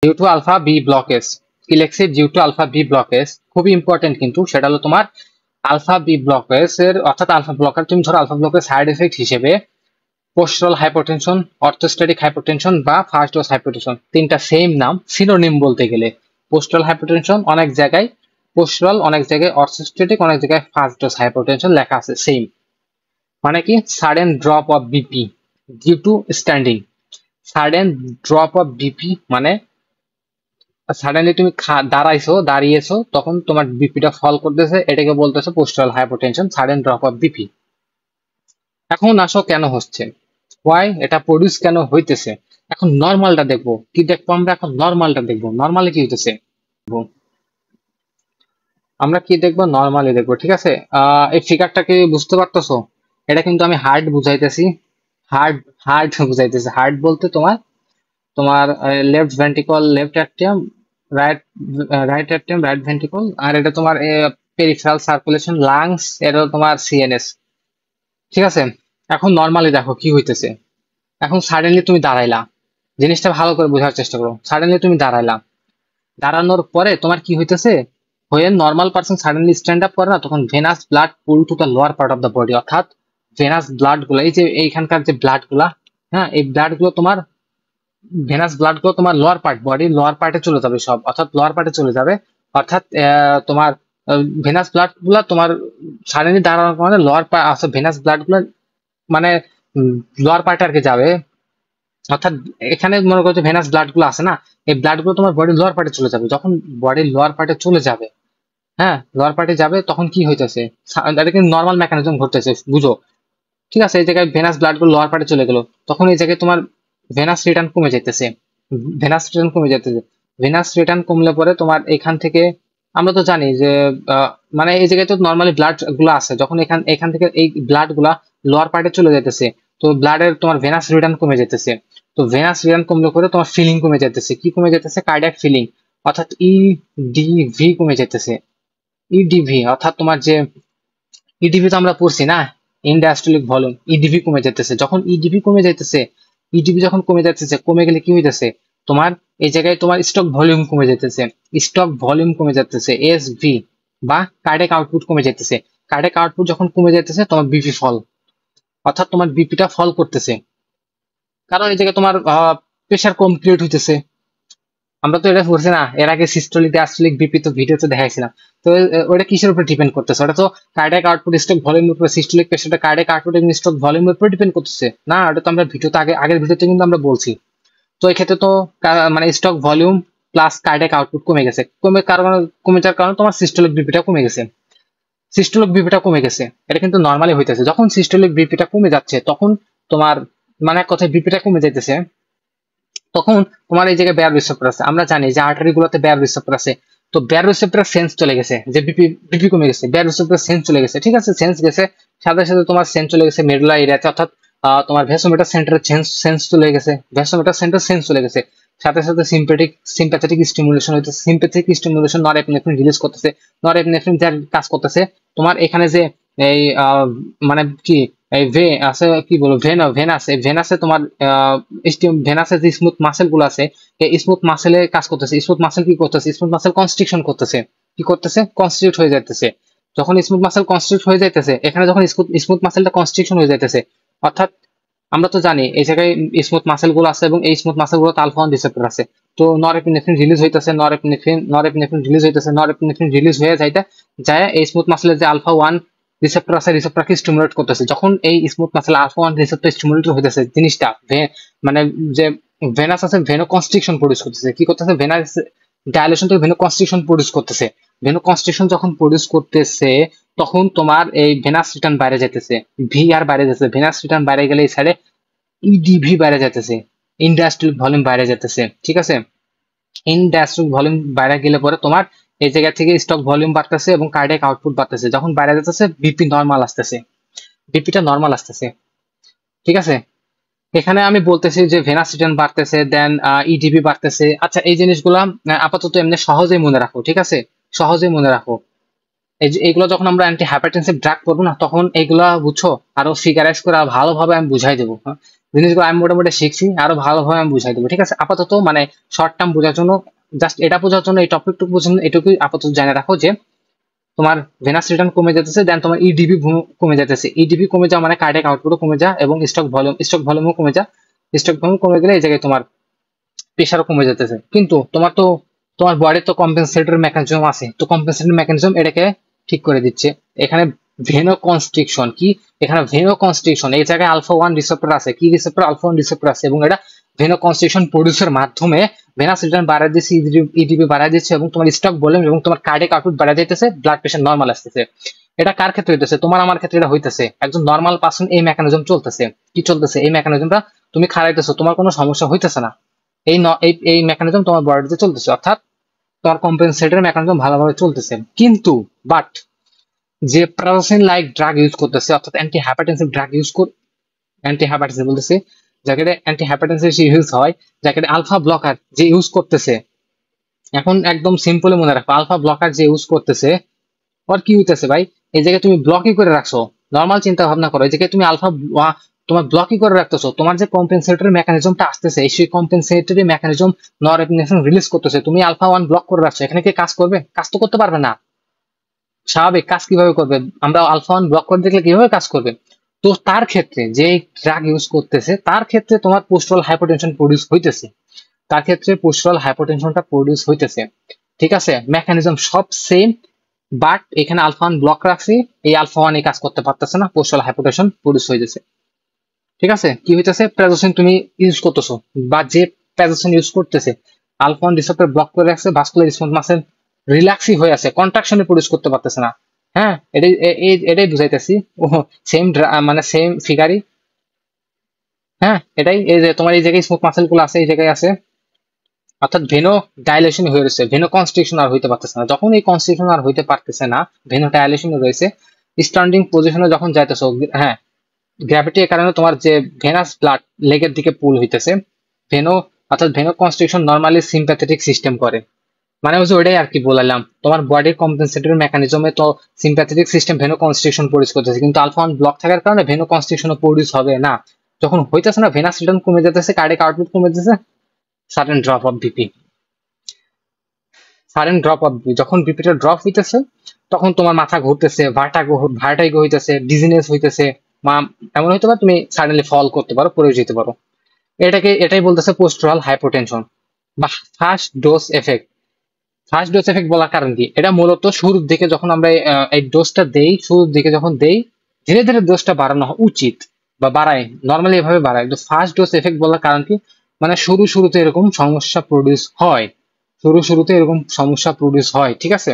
Due to alpha B blockage, কি লেখছে due to alpha B blockage, খুবই important কিন্তু সেটা হলো তোমার আলফা বি ব্লকেজ এর অর্থাৎ আলফা ব্লকার, তুমি ধরো আলফা ব্লকের সাইড এফেক্ট হিসেবে পোস্টারাল হাইপোটেনশন, অর্থোস্ট্যাটিক হাইপোটেনশন বা ফার্স্ট ডোজ হাইপোটেনশন, তিনটা সেম নাম, সিনোনিম বলতে গেলে। পোস্টারাল হাইপোটেনশন অনেক জায়গায় পোস্টারাল, অনেক জায়গায় অর্থোস্ট্যাটিক, অনেক জায়গায় ফার্স্ট ডোজ হাইপোটেনশন লেখা আছে সেম। মানে কি sudden drop of BP due to standing, sudden drop of BP মানে সাডেনলি তুমি দাঁড়িয়েছো তখন তোমার বিপিটা ফল করতেছে, এটাকে বলতেছে postural hypotension, sudden drop of BP. এখন আসো কেন হচ্ছে, ওয়াই এটা প্রডিউস কেন হইতেছে। এখন নর্মালটা দেখবো, কি দেখবো আমরা এখন নর্মালটা দেখবো, নর্মালি কি হইতেছে আমরা কি দেখবো, নর্মালি দেখবো। ঠিক আছে, এই ফিগারটাকে বুঝতে পারতেছো, এটা কিন্তু আমি হার্ট বুঝাইতেছি, হার্ট হার্ট বুঝাইতেছি। হার্ট বলতে তোমার তোমার left ventricle, left atrium, right right atrium, right ventricle, আর এটা তোমার পেরিফেরাল সার্কুলেশন, লাংস, এটা তোমার সিএনএস। ঠিক আছে, এখন নর্মালি দেখো কি হইতেছে। এখন সাডেনলি তুমি দাঁড়াইলা, জিনিসটা ভালো করে বোঝার চেষ্টা করো। সাডেনলি তুমি দাঁড়াইলা, দাঁড়ানোর পরে তোমার কি হইতেছে, when normal person suddenly stand up করে না, তখন venous blood pool to the lower part of the body, অর্থাৎ ভেনাস ব্লাড গুলো, এই যে এইখানকার যে ব্লাড গুলা, হ্যাঁ এই ব্লাড গুলো তোমার ভেনাস ব্লাড গুলো তোমার লোয়ার পার্ট, বডি লোয়ার পার্টে চলে যাবে সব, অর্থাৎ লোয়ার পার্টে চলে যাবে। অর্থাৎ তোমার ভেনাস ব্লাড গুলা তোমার সাডেনলি দাঁড়ানোর কারণে লোয়ার পার্ট আছে, ভেনাস ব্লাড গুলা মানে লোয়ার পার্টে আর কি যাবে। অর্থাৎ এখানে মনে করো যে ভেনাস ব্লাড গুলো আছে না, এই ব্লাড গুলো তোমার বডির লোয়ার পার্টে চলে যাবে। যখন বডির লোয়ার পার্টে চলে যাবে, হ্যাঁ লোয়ার পার্টে যাবে, তখন কি হইতেছে, এটা কিন্তু নর্মাল মেকানিজম ঘটতেছে, বুঝো। ঠিক আছে, এই জায়গায় ভেনাস ব্লাড গুলো লোয়ার পার্টে চলে গেল, তখন এই জায়গায় তোমার ভেনাস রিটার্ন কমে যাইতেছে, ভেনাস রিটার্ন কমে যাইতেছে। ভেনাস রিটার্ন কমলে পরে তোমার এখান থেকে আমরা তো জানি যে মানে এই জায়গায় তো নর্মালি ব্লাড গুলো আছে, যখন এখান এখান থেকে এই ব্লাড গুলা লোয়ার পার্টে চলে যাইতেছে, তো ব্লাডের তোমার ভেনাস রিটার্ন কমে যাইতেছে। তো ভেনাস রিটার্ন কমলে পরে তোমার ফিলিং কমে যাইতেছে, কি কমে যাইতেছে, কার্ডিয়াক ফিলিং, অর্থাৎ ইডিভি কমে যাইতেছে। ইডিভি অর্থাৎ তোমার যে ইডিভি তো আমরা পড়ছি না, ইনডায়াস্টলিক ভলিউম, ইডিভি কমে যাইতেছে। যখন ইডিভি কমে যাইতেছে, ইডিভি যখন কমে যাইতেছে, কমে গেলে কি হইতেছে, তোমার এই জায়গায় তোমার স্টক ভলিউম কমে যাইতেছে, স্টক ভলিউম কমে যাইতেছে, এসভি বা কার্ডিয়াক আউটপুট কমে যাইতেছে। কার্ডিয়াক আউটপুট যখন কমে যাইতেছে, তোমার বিপি ফল, অর্থাৎ তোমার বিপিটা ফল করতেছে, কারণ এই জায়গায় তোমার প্রেশার কম ক্রিয়েট হইতেছে। আমরা তো এটা পড়ছি না এর আগে, সিস্টোলিক ডায়াস্টোলিক বিপি তো ভিডিওতে দেখাইছিলাম। তো ওটা কিসের উপর ডিপেন্ড করতেছে, ওটা তো কার্ডিয়াক আউটপুট স্ট্রোক ভলিউমের উপর, সিস্টোলিক প্রেশারটা কার্ডিয়াক আউটপুট এবং স্ট্রোক ভলিউমের উপর ডিপেন্ড করতেছে না, ওটা তো আমরা ভিডিওতে আগের ভিডিওতে কিন্তু আমরা বলছি। তো এই ক্ষেত্রে তো মানে stroke volume plus cardiac output কমে গেছে, কমে যাওয়ার কারণে তোমার সিস্টোলিক বিপিটা কমে গেছে, সিস্টোলিক বিপিটা কমে গেছে। এটা কিন্তু নর্মালি হইতেছে, যখন সিস্টোলিক বিপিটা কমে যাচ্ছে তখন তোমার মানে এক কথায় বিপিটা কমে যাইতেছে, তখন তোমার এই জায়গায় বেয়ার রিসেপ্টর আছে, আমরা জানি যে আর্টারি গুলোতে বেয়ার রিসেপ্টর আছে। তো বেয়ার রিসেপ্টর সেন্স চলে গেছে, যে বিপি বিপি কমে গেছে, বেয়ার রিসেপ্টর সেন্স চলে গেছে। ঠিক আছে, সেন্স গেছে, সাথে সাথে তোমার সেন্স চলে গেছে মেডুলা এরিয়াতে, অর্থাৎ তোমার ভেসোমিটার সেন্টারের সেন্স চলে গেছে, ভেসোমিটার সেন্টার সেন্স চলে গেছে। সাথে সাথে সিম্প্যাথেটিক স্টিমুলেশন হইতেছে, সিম্প্যাথেটিক স্টিমুলেশন নরএপিনেফ্রিন রিলিজ করতেছে, নরএপিনেফ্রিন যার কাজ করতেছে তোমার এখানে যে এই মানে কি এই আছে কি বলবো, ভেন আছে, ভেন আছে তোমার ভেন আছে, যে স্মুথ মাসেল গুলো আছে, এই স্মুথ মাসেলে কাজ করতেছে। স্মুথ মাসেল কি করতেছে, স্মুথ মাসেল কনস্ট্রিকশন করতেছে, কি করতেছে, কনস্টিটিউট হয়ে যাইতেছে। যখন স্মুথ মাসেল কনস্টিটিউট হয়ে যাইতেছে, এখানে যখন স্মুথ মাসেলটা কনস্ট্রিকশন হয়ে যাইতেছে, অর্থাৎ আমরা তো জানি এই জায়গায় স্মুথ মাসেল গুলো আছে এবং এই স্মুথ মাসেল গুলো আলফা 1 রিসেপ্টর আছে। তো নরএপিনেফ্রিন রিলিজ হইতেছে, নরএপিনেফ্রিন রিলিজ হইতেছে, নরএপিনেফ্রিন রিলিজ হয়ে যায় এই স্মুথ মাসেলের যে আলফা 1 রিসেপ্টর আছে, রিসেপ্টরকে স্টিমুলেট করতেছে। যখন এই smooth muscle alpha 1 receptor stimulate হইতেছে, জিনিসটা মানে যে ভেনাস আছে, ভেনো কনস্ট্রিকশন প্রডিউস করতেছে, কি করতেছে, ভেনাস ডাইলেশন থেকে ভেনো কনস্ট্রিকশন প্রডিউস করতেছে। ভেনো কনস্ট্রিকশন যখন প্রডিউস করতেছে, তখন তোমার এই ভেনাস রিটার্ন বাইরে যেতেছে, ভি আর বাইরে যাচ্ছে, ভেনাস রিটার্ন বাইরে গেলে এই সাইডে ইডিভি বাইরে যেতেছে, ইন্ডাস্ট্রিয়াল ভলিউম বাইরে যেতেছে। ঠিক আছে, ইন্ডাস্ট্রিয়াল ভলিউম বাইরে গেলে পরে তোমার এই জায়গা থেকে স্টক ভলিউম বাড়তেছে এবং কার্ডিয়াক আউটপুট বাড়তেছে। যখন বাইরে যেতেছে, বিপি নর্মাল আসতেছে, বিপিটা নর্মাল আসতেছে। ঠিক আছে, এখানে আমি বলতেছি যে ভেনাস রিটার্ন বাড়তেছে, দেন ইডিবি বাড়তেছে। আচ্ছা, এই জিনিসগুলা আপাতত এমনি সহজেই মনে রাখো, ঠিক আছে, সহজেই মনে রাখো। এই যে এইগুলো যখন আমরা অ্যান্টি হাইপারটেনসিভ ড্রাগ করবো না, তখন এইগুলা বুঝছো আরো ফিগারাইজ করে ভালোভাবে আমি বুঝাই দেবো। জিনিসগুলো আমি মোটামুটি শিখছি, আরো ভালোভাবে আমি বুঝাই দেবো, ঠিক আছে? আপাতত মানে শর্ট টার্ম বোঝার জন্য, জাস্ট এটা বোঝার জন্য, এই টপিকটুকু বোঝার জন্য এটুকুই আপাতত জানা রাখো যে তোমার ভেনাস রিটার্ন কমে যেতেছে, দেন তোমার ইডিবি কমে যেতেছে। ইডিবি কমে যাওয়া মানে কার্ডিয়াক আউটপুটও কমে যা, এবং স্টক ভলিউমও কমে যা। স্টক ভলিউম কমে গেলে এই জায়গায় তোমার প্রেশারও কমে যেতেছে। কিন্তু তোমার বডির তো কম্পেনসেটর মেকানিজম আছে, তো কম্পেনসেটর মেকানিজম এটাকে ঠিক করে দিচ্ছে। এখানে ভেনো কনস্ট্রিকশন কি, এখানে ভেনো কনস্ট্রিকশন, এই জায়গায় আলফা ওয়ান রিসেপ্টর আছে, কি রিসেপ্টর, আলফা ওয়ান রিসেপ্টর আছে, এবং এটা ভেনো কনস্ট্রিকশন প্রডিউসের মাধ্যমে ভেনাস রিটার্ন বাড়ায় দিচ্ছে, ইডিবি বাড়ায় দিচ্ছে, এবং তোমার স্টক ভলিউম এবং তোমার কার্ডিয়াক আউটপুট বাড়ায় দিতেছে, ব্লাড প্রেশার নর্মাল আসতেছে। এটা কার ক্ষেত্রে হইতেছে? তোমার আমার ক্ষেত্রে এটা হইতেছে। একজন নর্মাল পার্সন এই মেকানিজম চলতেছে। কি চলতেছে? এই মেকানিজমটা তুমি খারাইতেছো, তোমার কোনো সমস্যা হইতেছে না। এই মেকানিজম তোমার বডিতে চলতেছে, অর্থাৎ তোমার কম্পেনসেটর মেকানিজম ভালোভাবে চলতেছে। কিন্তু বাট যে প্রাজোসিন লাইক ড্রাগ ইউজ করতেছে, অর্থাৎ anti hypertensive drug anti hypertensive বলতেছে, যাকে অ্যান্টি হাইপারটেনসিভ ইউজ হয়, যাকে আলফা ব্লকার যে ইউজ করতেছে, এখন একদম সিম্পলি মনে রাখো, আলফা ব্লকার যে ইউজ করতেছে, ওর কি হইতেছে ভাই? এই জায়গায় তুমি ব্লকই করে রাখছো। নর্মাল চিন্তা ভাবনা করো, এই জায়গায় তুমি তোমার ব্লকই করে রাখতেছো। তোমার যে কম্পেনসেটরি মেকানিজমটা আসতেছে, সেই কম্পেনসেটরি মেকানিজম নরএপিনেফ্রিন রিলিজ করতেছে, তুমি আলফা ওয়ান ব্লক করে রাখছো। এখানে কি কাজ করবে? কাজ তো করতে পারবে না। স্বাভাবিক কাজ কিভাবে করবে? আমরা আলফা ওয়ান ব্লক করে দেখলে কিভাবে কাজ করবে? তো তার ক্ষেত্রে যে ড্রাগ ইউজ করতেছে, তার ক্ষেত্রে তোমার পোস্টাল হাইপারটেনশন প্রডিউস হইতেছে, তার ক্ষেত্রে পোস্টাল হাইপারটেনশনটা প্রডিউস হইতেছে। ঠিক আছে, মেকানিজম সব সেম, বাট এখানে আলফা ওয়ান ব্লক রাখছি, এই আলফা ওয়ান এই কাজ করতে পারতেছে না, পোস্টাল হাইপারটেনশন প্রডিউস হয়ে যাচ্ছে। ঠিক আছে, কি হইতেছে? প্রাজোসিন তুমি ইউজ করতেছো, বা যে প্রাজোসিন ইউজ করতেছে, আলফা ওয়ান রিসেপ্টর ব্লক করে রাখছে, ভাস্কুলার রিসপন্স মাসেল রিল্যাক্সই হয়ে আছে, কন্ট্রাকশনে প্রডিউস করতে পারতেছে না। হ্যাঁ, এটাই বুঝাইতেছি। ও সেম, মানে সেম ফিগারই। হ্যাঁ, এটাই, এই যে তোমার এই জায়গায় স্মুথ মাসেল গুলো আছে, এই জায়গায় আছে, অর্থাৎ ভেনো ডাইলেশন হয়ে রয়েছে, ভেনো কনস্ট্রিকশন আর হইতে পারতেছে না। যখন এই কনস্ট্রিকশন আর হইতে পারতেছে না, ভেনো ডাইলেশন রয়েছে, স্ট্যান্ডিং পজিশনে যখন যাইতেছো, হ্যাঁ, গ্র্যাভিটির কারণে তোমার যে ভেনাস ব্লাড লেগের দিকে পুল হইতেছে, ভেনো, অর্থাৎ ভেনো কনস্ট্রিকশন নর্মালি সিম্প্যাথেটিক সিস্টেম করে, মানে হচ্ছে ওইটাই আর কি বললাম, তোমার বডির কম্পেনসেটরি মেকানিজমে তো সিম্প্যাথেটিক সিস্টেম ভেনো কনস্ট্রিকশন প্রডিউস করতেছে, কিন্তু আলফা ওয়ান ব্লক থাকার কারণে ভেনো কনস্ট্রিকশন প্রডিউস হবে না। যখন হইতেছে না, ভেনাস রিটার্ন কমে যেতেছে, কার্ডিয়াক আউটপুট কমে যেতেছে, সাডেন ড্রপ অফ বিপি, যখন বিপিটা ড্রপ হইতেছে, তখন তোমার মাথা ঘুরতেছে, ভার্টাইগো হইতেছে, ডিজিনেস হইতেছে, এমন হইতে পারে তুমি সাডেনলি ফল করতে পারো, পড়ে যেতে পারো। এটাই বলতেছে পোস্টারাল হাইপোটেনশন বা ফার্স্ট ডোজ এফেক্ট বলার কারণ কি? এটা মূলত শুরুর দিকে যখন আমরা এই ডোজটা দেই, শুরুর দিকে যখন দেই, ধীরে ধীরে ডোজটা বাড়ানো উচিত, বা বাড়ায়, নর্মালি এভাবে বাড়ায়। তো ফার্স্ট ডোজ এফেক্ট বলার কারণ কি? মানে শুরুতে এরকম সমস্যা প্রডিউস হয়, ঠিক আছে?